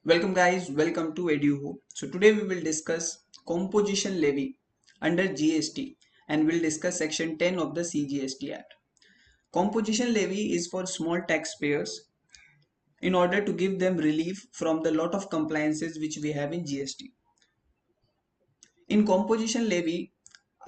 Welcome guys, welcome to EduHo. So today we will discuss composition levy under GST and we'll discuss section 10 of the CGST Act. Composition levy is for small taxpayers in order to give them relief from the lot of compliances which we have in GST. In composition levy,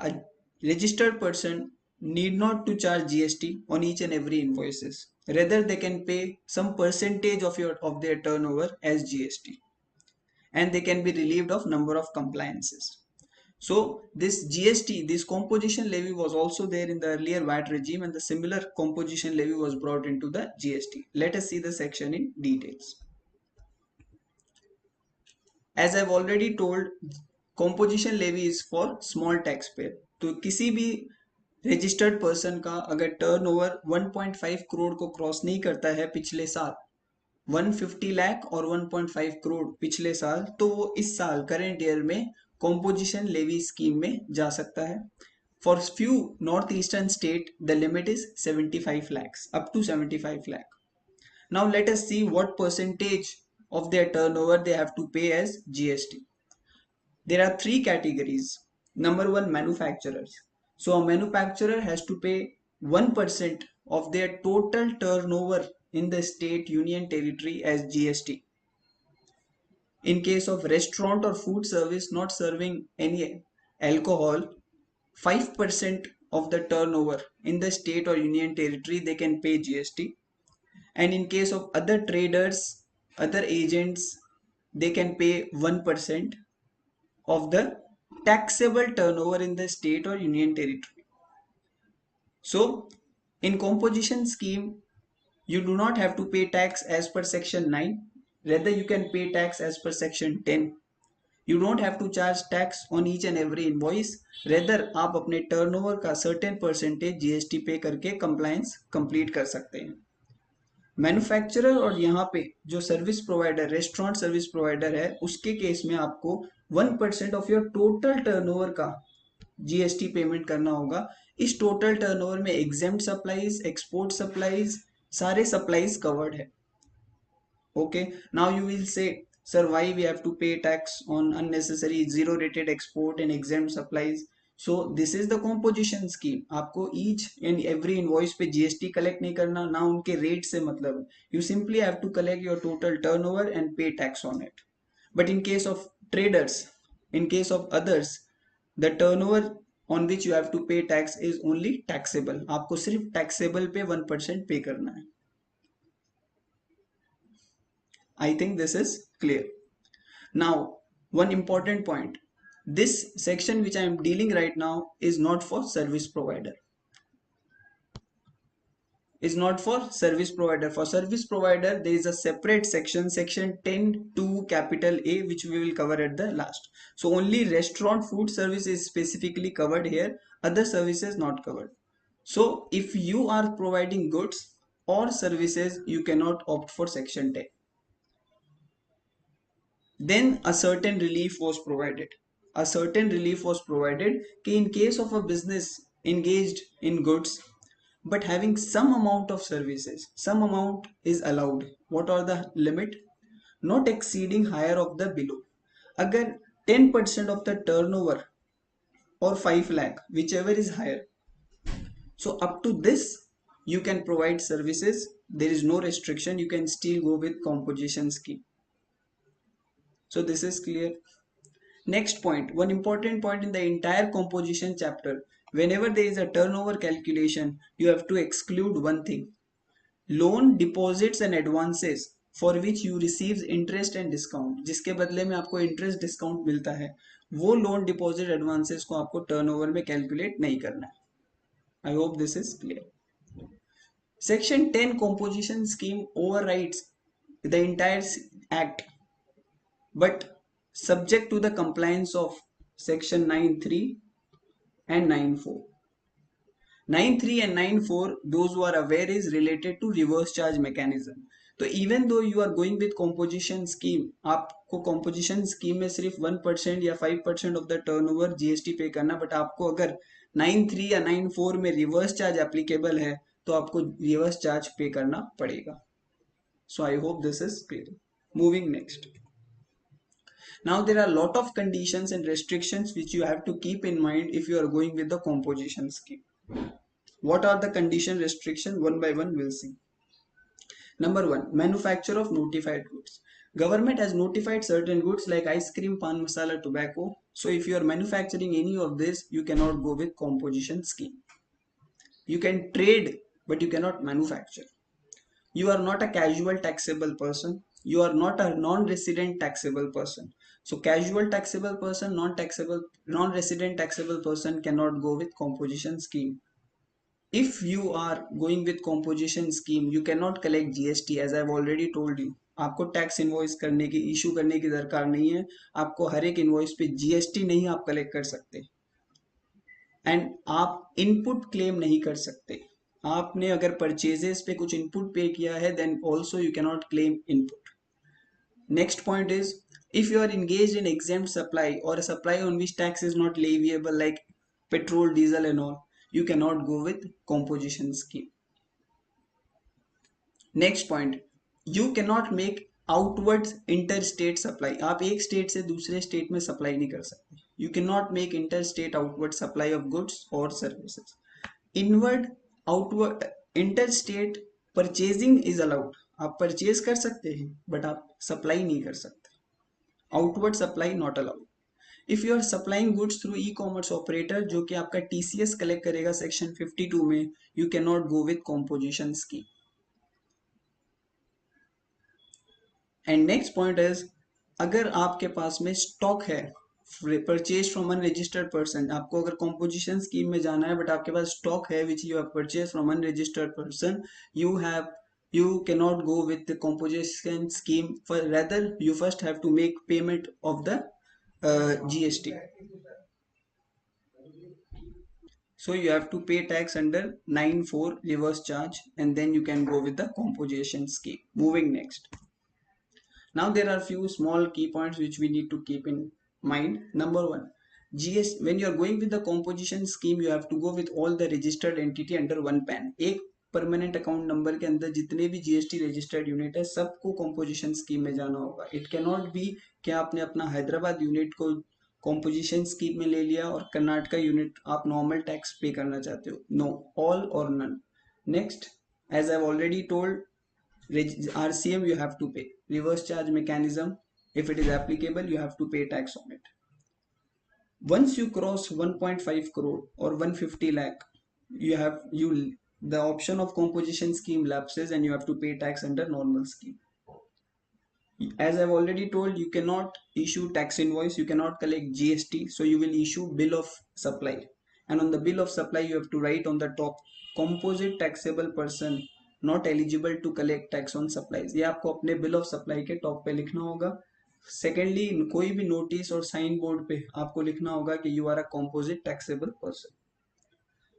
a registered person need not to charge GST on each and every invoices. Rather, they can pay some percentage of their turnover as GST. And they can be relieved of number of compliances. So this GST, this composition levy was also there in the earlier VAT regime, and the similar composition levy was brought into the GST. Let us see the section in details. As I've already told, composition levy is for small taxpayer. तो किसी भी registered person का अगर turnover 1.5 crore को cross नहीं करता है पिछले साल 150 लाख और 1.5 करोड़ पिछले साल, तो वो इस साल करेंट ईयर में कॉम्पोजिशन लेवी स्कीम में जा सकता है. For few north eastern state the limit is 75 lakhs up to 75 lakh. Now let us see what percentage of their turnover they have to pay as GST. There are three categories. Number one, manufacturers. So a manufacturer has to pay 1% of their total turnover in the state, union, territory as GST. In case of restaurant or food service not serving any alcohol, 5% of the turnover in the state or union territory they can pay GST. And in case of other traders, other agents, they can pay 1% of the taxable turnover in the state or union territory. So in composition scheme, you do not have to pay tax as per section 9. Rather, you can pay tax as per section 10. You don't have to charge tax on each and every invoice. Rather, आप अपने turnover का certain percentage GST पे करके compliance complete कर सकते हैं. Manufacturer और यहाँ पे जो service provider, restaurant service provider है, उसके केस में आपको 1% ऑफ योर टोटल टर्नओवर का जीएसटी पेमेंट करना होगा. इस टोटल टर्नओवर में एग्जेम्प्ट सप्लाईज, एक्सपोर्ट सप्लाईज, सारे सप्लाईज कवर्ड है. Okay, now you will say, sir, why we have to pay tax on unnecessary zero rated export and exempt supplies? So this is the composition scheme. आपको each and every invoice पे GST collect नहीं करना, ना उनके rate से मतलब. You simply have to collect your total turnover and pay tax on it. But in case of traders, in case of others, the turnover on which you have to pay tax is only taxable. आपको सिर्फ taxable पे 1% pay करना है. I think this is clear. Now, one important point. This section which I am dealing right now is not for service provider. Is not for service provider. For service provider, there is a separate section, section 10(2) capital A, which we will cover at the last. So only restaurant food service is specifically covered here. Other services not covered. So if you are providing goods or services, you cannot opt for section 10. Then a certain relief was provided. A certain relief was provided कि in case of a business engaged in goods but having some amount of services, some amount is allowed. What are the limit? Not exceeding higher of the below. अगर 10% of the turnover or 5 lakh, whichever is higher. So up to this, you can provide services. There is no restriction. You can still go with composition scheme. So this is clear. Next point, one important point in the entire composition chapter. Whenever there is a turnover calculation, you have to exclude one thing. Loan, deposits and advances for which you receive interest and discount. जिसके बदले में आपको interest discount मिलता है, वो loan, deposit, advances को आपको turnover में calculate नहीं करना है. I hope this is clear. Section 10 composition scheme overrides the entire act, but subject to the compliance of section 9(3) and 9(4). 9(3) and 9(4), those who are aware, is related to reverse charge mechanism. तो even though you are going with composition scheme, आपको composition scheme में सिर्फ 1% या 5% of the turnover GST पे करना, but आपको अगर 9(3) या 9(4) में reverse charge applicable है, तो आपको reverse charge पे करना पड़ेगा. So I hope this is clear. Moving next. Now there are a lot of conditions and restrictions which you have to keep in mind if you are going with the composition scheme. What are the condition restriction? One by one we'll see. Number one, manufacture of notified goods. Government has notified certain goods like ice cream, pan masala, tobacco. So if you are manufacturing any of this, you cannot go with composition scheme. You can trade, but you cannot manufacture. You are not a casual taxable person. You are not a non-resident taxable person. So casual taxable person, non-resident taxable person cannot go with composition scheme. If you are going with composition scheme, you cannot collect GST, as I've already told you. आपको tax invoice करने की issue करने की दरकार नहीं है. आपको हर एक इनवॉइस पे जीएसटी नहीं आप कलेक्ट कर सकते, एंड आप इनपुट क्लेम नहीं कर सकते. आपने अगर परचेजेस पे कुछ इनपुट पे किया है, then also you cannot claim input. Next point is, if you are engaged in exempt supply or a supply on which tax is not leviable like petrol, diesel and all, you cannot go with composition scheme. Next point, you cannot make outwards interstate supply. आप एक state से दूसरे state में supply नहीं कर सकते. You can not make interstate outward supply of goods और services. Inward outward interstate purchasing is allowed. आप परचेज कर सकते हैं बट आप सप्लाई नहीं कर सकते. Outward supply not allowed. If you are supplying goods through e commerce operator जो कि आपका टीसीएस कलेक्ट करेगा सेक्शन 52 में, you can not go with composition scheme. And next point is, अगर आपके पास में स्टॉक है परचेज फ्रॉम अनरजिस्टर्ड पर्सन, आपको अगर कॉम्पोजिशन स्कीम में जाना है बट आपके पास स्टॉक है which you have purchase from unregistered person, you cannot go with the composition scheme. For rather you first have to make payment of the GST. So you have to pay tax under 9(4) reverse charge, and then you can go with the composition scheme. Moving next. Now there are few small key points which we need to keep in mind. Number one, when you are going with the composition scheme, you have to go with all the registered entity under one PAN. एक permanent account number के अंदर जितने भी GST registered unit है सबको composition scheme में जाना होगा. इट कैन नॉट बी कि आपने अपना हैदराबाद यूनिट को कॉम्पोजिशन स्कीम में ले लिया और कर्नाटका यूनिट आप नॉर्मल टैक्स पे करना चाहते हो. No, all or none. Next, as I have already told, RCM you have to pay. Reverse charge mechanism, if it is applicable, you have to pay tax on it. Once you cross 1.5 crore or 150 lakh, the option of composition scheme lapses and you have to pay tax under normal scheme. As I've already told, you cannot issue tax invoice, you cannot collect GST, so you will issue bill of supply, and on the bill of supply you have to write on the top, composite taxable person not eligible to collect tax on supplies. ये आपको अपने bill of supply के top पे लिखना होगा. Secondly, कोई भी notice और साइन बोर्ड पे आपको लिखना होगा कि you are a composite taxable person.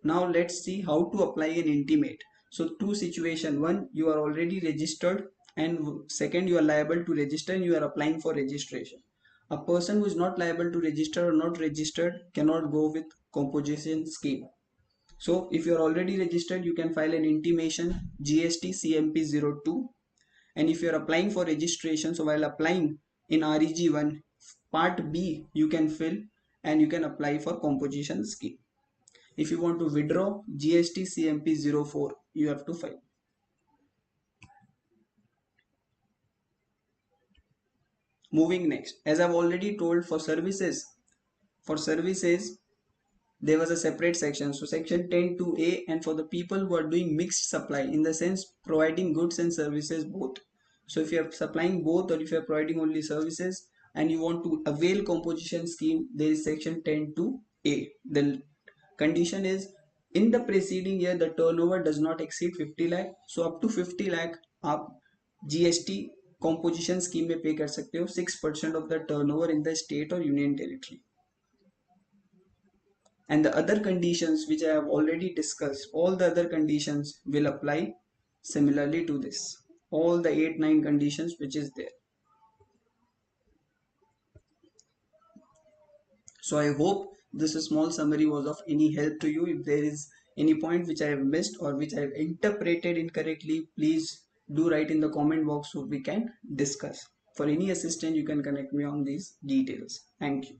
Now let's see how to apply an intimate. So two situation, one, you are already registered, and second, you are liable to register and you are applying for registration. A person who is not liable to register or not registered cannot go with composition scheme. So if you are already registered, you can file an intimation GST CMP02, and if you are applying for registration, so while applying in REG1 part B, you can fill and you can apply for composition scheme. If you want to withdraw GST CMP04, you have to file. Moving next, as I've already told, for services there was a separate section, so section 10(2)(a), and for the people who are doing mixed supply, in the sense providing goods and services both. So if you are supplying both or if you are providing only services and you want to avail composition scheme, there is section 10(2)(a). The condition is, in the preceding year the turnover does not exceed 50 lakh. So up to 50 lakh आप GST composition scheme में पे कर सकते हो 6% of the turnover in the state or union territory. And the other conditions which I have already discussed, all the other conditions will apply similarly to this, all the 8-9 conditions which is there. So I hope this small summary was of any help to you. If there is any point which I have missed or which I have interpreted incorrectly, please do write in the comment box so we can discuss. For any assistance, you can connect me on these details. Thank you.